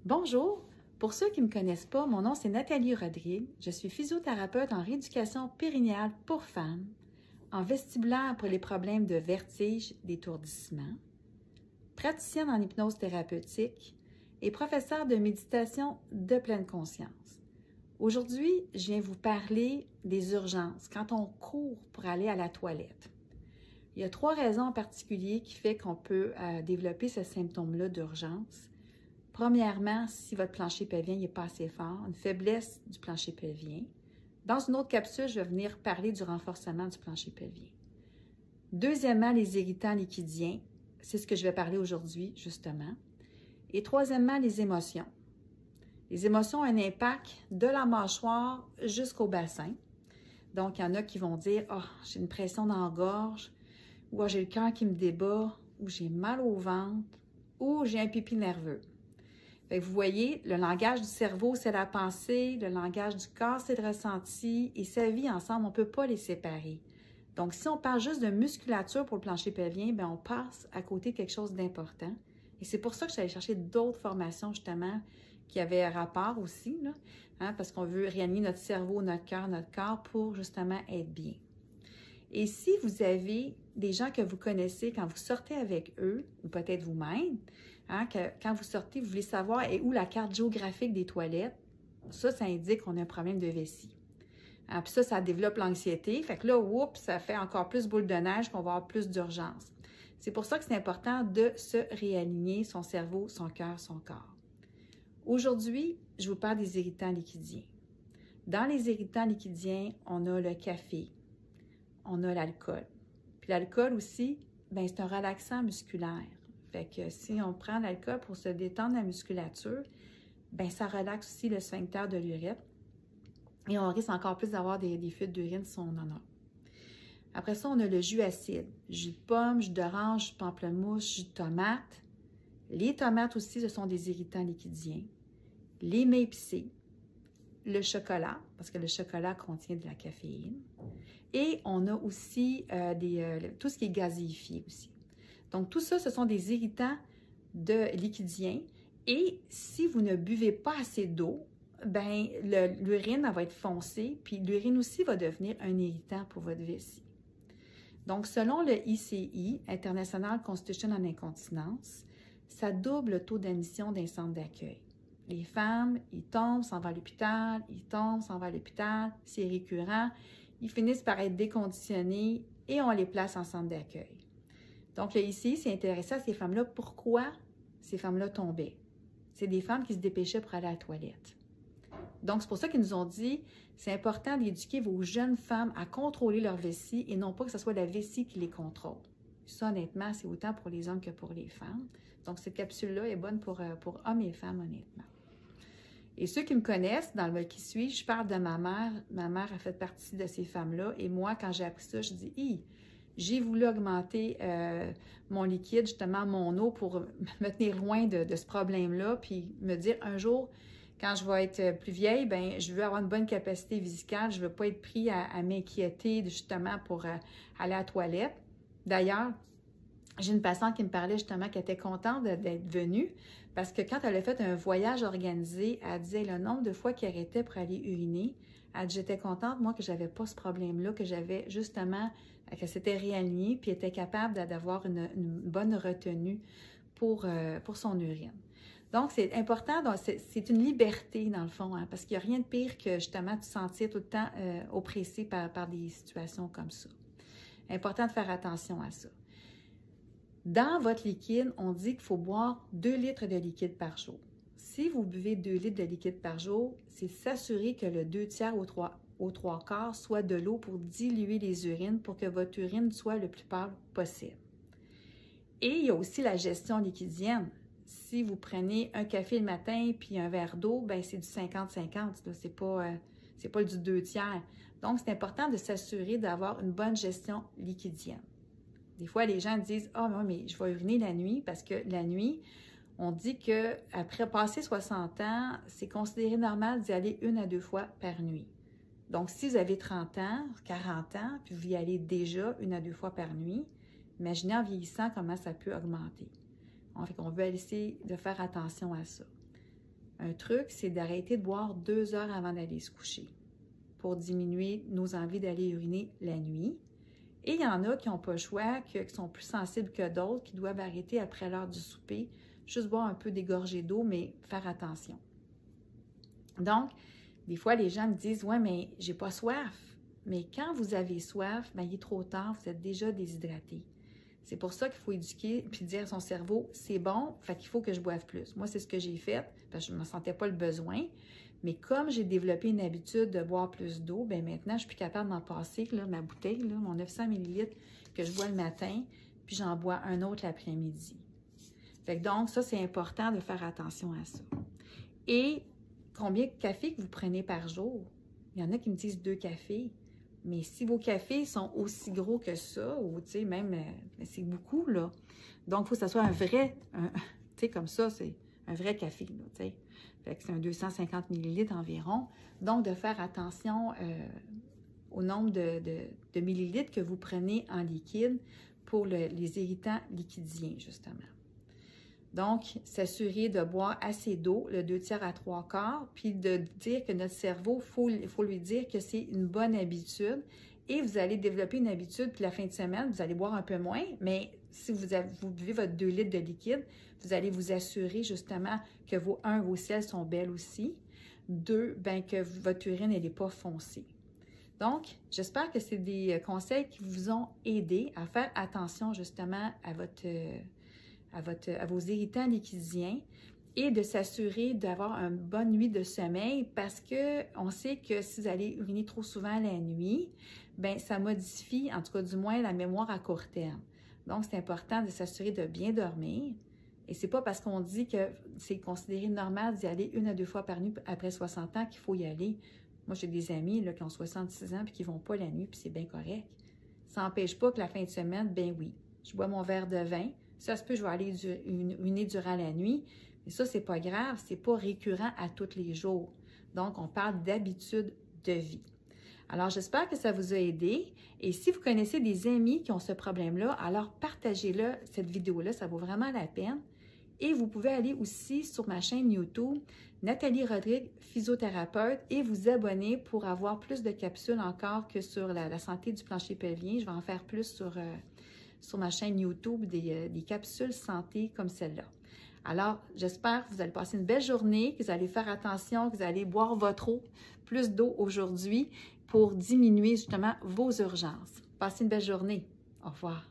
Bonjour! Pour ceux qui ne me connaissent pas, mon nom c'est Nathalie Rodrigue. Je suis physiothérapeute en rééducation périnéale pour femmes, en vestibulaire pour les problèmes de vertige, d'étourdissement, praticienne en hypnose thérapeutique et professeure de méditation de pleine conscience. Aujourd'hui, je viens vous parler des urgences, quand on court pour aller à la toilette. Il y a 3 raisons en particulier qui font qu'on peut développer ce symptôme-là d'urgence. Premièrement, si votre plancher pelvien n'est pas assez fort, une faiblesse du plancher pelvien. Dans une autre capsule, je vais venir parler du renforcement du plancher pelvien. Deuxièmement, les irritants liquidiens. C'est ce que je vais parler aujourd'hui, justement. Et troisièmement, les émotions. Les émotions ont un impact de la mâchoire jusqu'au bassin. Donc, il y en a qui vont dire « Oh, j'ai une pression dans la gorge » ou oh, « J'ai le cœur qui me débat » ou « J'ai mal au ventre » ou « J'ai un pipi nerveux ». Vous voyez, le langage du cerveau, c'est la pensée, le langage du corps, c'est le ressenti, et ça vit ensemble, on ne peut pas les séparer. Donc, si on parle juste de musculature pour le plancher pelvien, bien, on passe à côté de quelque chose d'important. Et c'est pour ça que je suis allée chercher d'autres formations, justement, qui avaient un rapport aussi, là, parce qu'on veut réanimer notre cerveau, notre cœur, notre corps pour, justement, être bien. Et si vous avez des gens que vous connaissez, quand vous sortez avec eux, ou peut-être vous-même, quand vous sortez, vous voulez savoir est où la carte géographique des toilettes, ça indique qu'on a un problème de vessie. Puis ça développe l'anxiété. Fait que là, oups, ça fait encore plus boule de neige qu'on va avoir plus d'urgence. C'est pour ça que c'est important de se réaligner son cerveau, son cœur, son corps. Aujourd'hui, je vous parle des irritants liquidiens. Dans les irritants liquidiens, on a le café, on a l'alcool. Puis l'alcool aussi, bien, c'est un relaxant musculaire. Fait que si on prend l'alcool pour se détendre la musculature, bien, ça relaxe aussi le sphincter de l'urètre. Et on risque encore plus d'avoir des fuites d'urine si on en a. Après ça, on a le jus acide. Jus de pomme, jus d'orange, jus de pamplemousse, jus de tomate. Les tomates aussi, ce sont des irritants liquidiens. Les mets épicés. Le chocolat, parce que le chocolat contient de la caféine. Et on a aussi tout ce qui est gazéifié aussi. Donc, tout ça, ce sont des irritants liquidiens. Et si vous ne buvez pas assez d'eau, bien, l'urine va être foncée, puis l'urine aussi va devenir un irritant pour votre vessie. Donc, selon le ICI, International Constitution on Incontinence, ça double le taux d'admission d'un centre d'accueil. Les femmes, ils tombent, s'en vont à l'hôpital, ils tombent, s'en vont à l'hôpital, c'est récurrent, ils finissent par être déconditionnés et on les place en centre d'accueil. Donc, le ICI s'est intéressé à ces femmes-là. Pourquoi ces femmes-là tombaient? C'est des femmes qui se dépêchaient pour aller à la toilette. Donc, c'est pour ça qu'ils nous ont dit, c'est important d'éduquer vos jeunes femmes à contrôler leur vessie et non pas que ce soit la vessie qui les contrôle. Ça, honnêtement, c'est autant pour les hommes que pour les femmes. Donc, cette capsule-là est bonne pour hommes et femmes, honnêtement. Et ceux qui me connaissent, dans le mot qui suit, je parle de ma mère. Ma mère a fait partie de ces femmes-là. Et moi, quand j'ai appris ça, je dis, hi, j'ai voulu augmenter mon liquide, justement mon eau, pour me tenir loin de ce problème-là, puis me dire un jour, quand je vais être plus vieille, bien, je veux avoir une bonne capacité viscale, je ne veux pas être pris à m'inquiéter justement pour aller à la toilette. D'ailleurs, j'ai une patiente qui me parlait justement qu'elle était contente d'être venue parce que quand elle a fait un voyage organisé, elle disait le nombre de fois qu'elle arrêtait pour aller uriner. Elle dit, j'étais contente, moi, que je n'avais pas ce problème-là, que j'avais justement, qu'elle s'était réalignée puis était capable d'avoir une bonne retenue pour son urine. Donc, c'est important, c'est une liberté dans le fond, parce qu'il n'y a rien de pire que justement de se sentir tout le temps oppressé par des situations comme ça. Important de faire attention à ça. Dans votre liquide, on dit qu'il faut boire 2 litres de liquide par jour. Si vous buvez 2 litres de liquide par jour, c'est s'assurer que le 2 tiers aux 3 quarts soit de l'eau pour diluer les urines pour que votre urine soit le plus pâle possible. Et il y a aussi la gestion liquidienne. Si vous prenez un café le matin puis un verre d'eau, bien c'est du 50-50, c'est pas du 2 tiers. Donc, c'est important de s'assurer d'avoir une bonne gestion liquidienne. Des fois, les gens disent « Ah, mais je vais uriner la nuit » parce que la nuit, on dit qu'après passer 60 ans, c'est considéré normal d'y aller 1 à 2 fois par nuit. Donc, si vous avez 30 ans, 40 ans, puis vous y allez déjà 1 à 2 fois par nuit, imaginez en vieillissant comment ça peut augmenter. On veut essayer de faire attention à ça. Un truc, c'est d'arrêter de boire 2 heures avant d'aller se coucher pour diminuer nos envies d'aller uriner la nuit. Et il y en a qui n'ont pas le choix, qui sont plus sensibles que d'autres, qui doivent arrêter après l'heure du souper, juste boire un peu des gorgées d'eau, mais faire attention. Donc, des fois, les gens me disent « Ouais, mais j'ai pas soif. » Mais quand vous avez soif, bien, il est trop tard, vous êtes déjà déshydraté. C'est pour ça qu'il faut éduquer puis dire à son cerveau « C'est bon, fait qu'il faut que je boive plus. » Moi, c'est ce que j'ai fait, parce que je ne me sentais pas le besoin. Mais comme j'ai développé une habitude de boire plus d'eau, bien maintenant, je suis plus capable d'en passer, là, ma bouteille, là, mon 900 ml que je bois le matin, puis j'en bois un autre l'après-midi. Fait que donc, ça, c'est important de faire attention à ça. Et combien de cafés que vous prenez par jour? Il y en a qui me disent 2 cafés. Mais si vos cafés sont aussi gros que ça, ou tu sais, même, c'est beaucoup, là. Donc, il faut que ça soit un vrai, tu sais, comme ça, c'est un vrai café, là, tu sais. Fait que c'est un 250 ml environ. Donc, de faire attention au nombre de millilitres que vous prenez en liquide pour les irritants liquidiens, justement. Donc, s'assurer de boire assez d'eau, le 2/3 à 3/4, puis de dire que notre cerveau, il faut lui dire que c'est une bonne habitude et vous allez développer une habitude, puis la fin de semaine, vous allez boire un peu moins, mais si vous buvez votre 2 litres de liquide, vous allez vous assurer justement que vos selles sont belles aussi. 2, bien que votre urine, elle n'est pas foncée. Donc, j'espère que c'est des conseils qui vous ont aidé à faire attention justement à vos irritants liquidiens et de s'assurer d'avoir une bonne nuit de sommeil parce qu'on sait que si vous allez uriner trop souvent la nuit, bien, ça modifie, en tout cas du moins, la mémoire à court terme. Donc, c'est important de s'assurer de bien dormir. Et c'est pas parce qu'on dit que c'est considéré normal d'y aller 1 à 2 fois par nuit après 60 ans qu'il faut y aller. Moi, j'ai des amis là, qui ont 66 ans et qui ne vont pas la nuit, puis c'est bien correct. Ça n'empêche pas que la fin de semaine, ben oui, je bois mon verre de vin. Ça se peut, je vais aller uriner durant la nuit, mais ça, c'est pas grave, c'est pas récurrent à tous les jours. Donc, on parle d'habitude de vie. Alors, j'espère que ça vous a aidé. Et si vous connaissez des amis qui ont ce problème-là, alors partagez-le, cette vidéo-là, ça vaut vraiment la peine. Et vous pouvez aller aussi sur ma chaîne YouTube, Nathalie Rodrigue, physiothérapeute, et vous abonner pour avoir plus de capsules encore que sur la santé du plancher pelvien. Je vais en faire plus sur ma chaîne YouTube, des capsules santé comme celle-là. Alors, j'espère que vous allez passer une belle journée, que vous allez faire attention, que vous allez boire votre eau, plus d'eau aujourd'hui pour diminuer justement vos urgences. Passez une belle journée. Au revoir.